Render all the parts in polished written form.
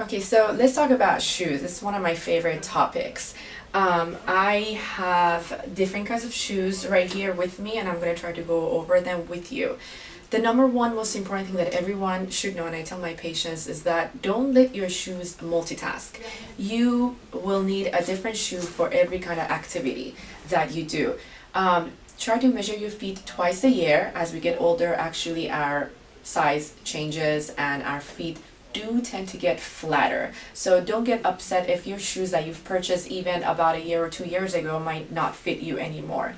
Okay, so let's talk about shoes. It's one of my favorite topics. I have different kinds of shoes right here with me, and I'm going to try to go over them with you. The number one most important thing that everyone should know, and I tell my patients, is that don't let your shoes multitask. You will need a different shoe for every kind of activity that you do. Try to measure your feet twice a year. As we get older, actually our size changes and our feet do tend to get flatter. So don't get upset if your shoes that you've purchased even about a year or 2 years ago might not fit you anymore.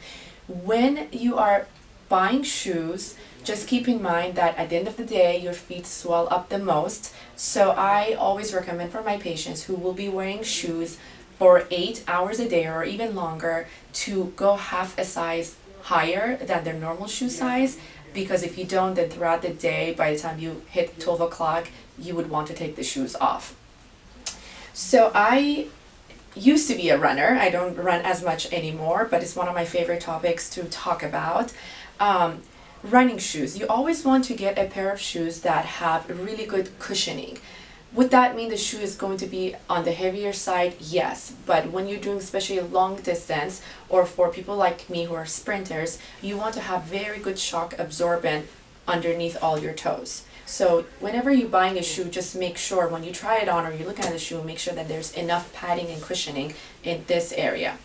When you are buying shoes, just keep in mind that at the end of the day, your feet swell up the most. So I always recommend for my patients who will be wearing shoes for 8 hours a day or even longer to go half a size higher than their normal shoe size, because if you don't, then throughout the day, by the time you hit 12 o'clock, you would want to take the shoes off. So I used to be a runner. I don't run as much anymore, but it's one of my favorite topics to talk about. Running shoes. You always want to get a pair of shoes that have really good cushioning. Would that mean the shoe is going to be on the heavier side? Yes, but when you're doing especially a long distance, or for people like me who are sprinters, you want to have very good shock absorbent underneath all your toes. So whenever you're buying a shoe, just make sure when you try it on or you look at the shoe, make sure that there's enough padding and cushioning in this area.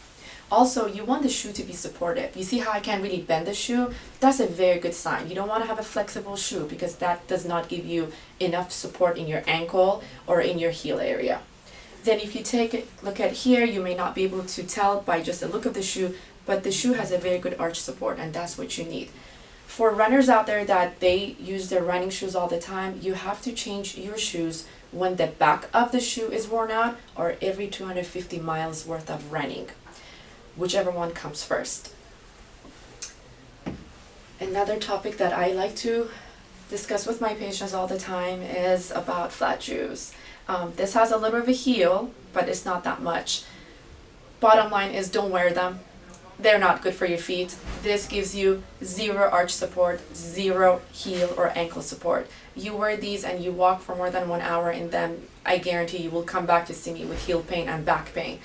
Also, you want the shoe to be supportive. You see how I can't really bend the shoe? That's a very good sign. You don't want to have a flexible shoe because that does not give you enough support in your ankle or in your heel area. Then if you take a look at here, you may not be able to tell by just the look of the shoe, but the shoe has a very good arch support, and that's what you need. For runners out there that they use their running shoes all the time, you have to change your shoes when the back of the shoe is worn out or every 250 miles worth of running. Whichever one comes first. Another topic that I like to discuss with my patients all the time is about flat shoes. This has a little bit of a heel, but it's not that much. Bottom line is don't wear them. They're not good for your feet. This gives you zero arch support, zero heel or ankle support. You wear these and you walk for more than 1 hour in them, I guarantee you will come back to see me with heel pain and back pain.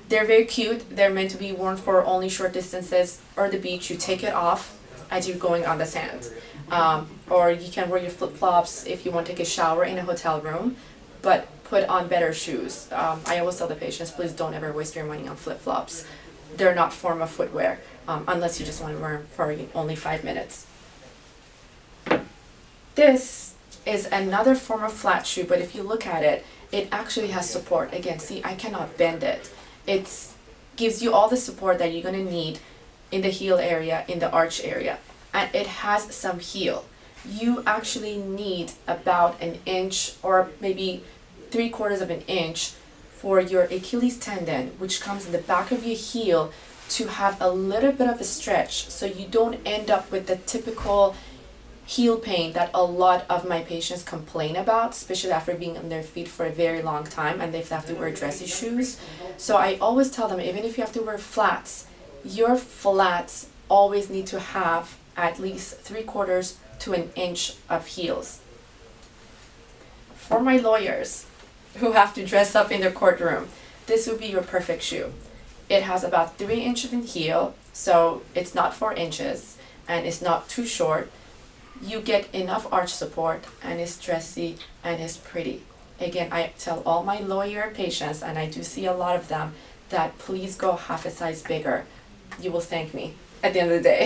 They're very cute. They're meant to be worn for only short distances or the beach. You take it off as you're going on the sand. Or you can wear your flip-flops if you want to take a shower in a hotel room, but put on better shoes. I always tell the patients, please don't ever waste your money on flip-flops. They're not form of footwear, unless you just want to wear them for only 5 minutes. This is another form of flat shoe, but if you look at it, it actually has support. Again, see, I cannot bend it. It gives you all the support that you're going to need in the heel area, in the arch area, and it has some heel. You actually need about 1 inch or maybe 3/4 of an inch for your Achilles tendon, which comes in the back of your heel, to have a little bit of a stretch so you don't end up with the typical heel pain that a lot of my patients complain about, especially after being on their feet for a very long time and they have to wear dressy shoes. So I always tell them, even if you have to wear flats, your flats always need to have at least 3/4 to 1 inch of heels. For my lawyers who have to dress up in their courtroom, this would be your perfect shoe. It has about 3 inches in heel, so it's not 4 inches and it's not too short. You get enough arch support and it's dressy and it's pretty. Again, I tell all my lawyer patients, and I do see a lot of them, that please go half a size bigger. You will thank me at the end of the day.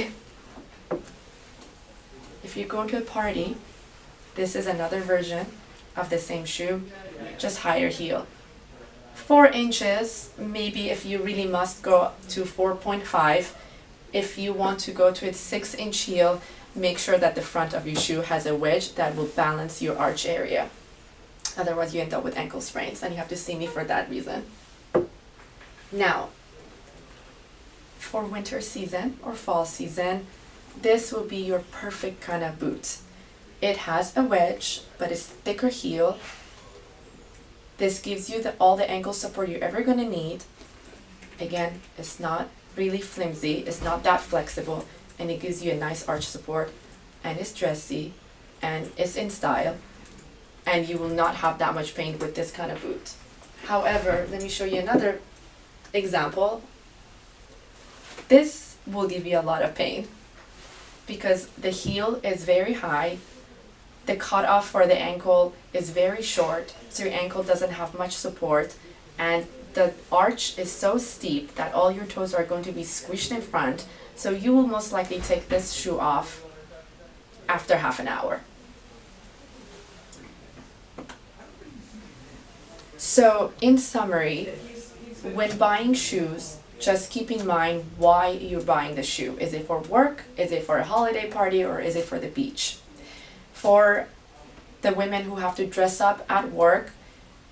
If you're going to a party, this is another version of the same shoe, just higher heel. 4 inches, maybe if you really must go to 4.5. If you want to go to a 6-inch heel, make sure that the front of your shoe has a wedge that will balance your arch area. Otherwise you end up with ankle sprains, and you have to see me for that reason. Now, for winter season or fall season, this will be your perfect kind of boot. It has a wedge, but it's thicker heel. This gives you all the ankle support you're ever going to need. Again, it's not really flimsy, it's not that flexible, and it gives you a nice arch support, and it's dressy, and it's in style, and you will not have that much pain with this kind of boot. However, let me show you another example. This will give you a lot of pain because the heel is very high, the cutoff for the ankle is very short, so your ankle doesn't have much support, and the arch is so steep that all your toes are going to be squished in front, so you will most likely take this shoe off after half an hour. So in summary, when buying shoes, just keep in mind why you're buying the shoe. Is it for work? Is it for a holiday party? Or is it for the beach? For the women who have to dress up at work,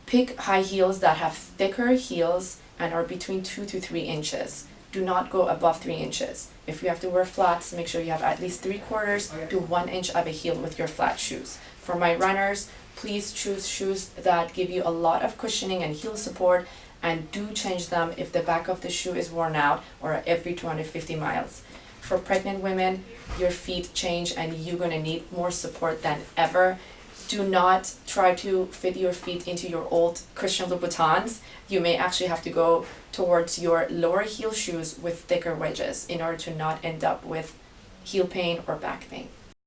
pick high heels that have thicker heels and are between 2 to 3 inches. Do not go above 3 inches. If you have to wear flats, make sure you have at least 3/4 to 1 inch of a heel with your flat shoes. For my runners, please choose shoes that give you a lot of cushioning and heel support, and do change them if the back of the shoe is worn out or every 250 miles. For pregnant women, your feet change and you're gonna need more support than ever. Do not try to fit your feet into your old Christian Louboutins. You may actually have to go towards your lower heel shoes with thicker wedges in order to not end up with heel pain or back pain.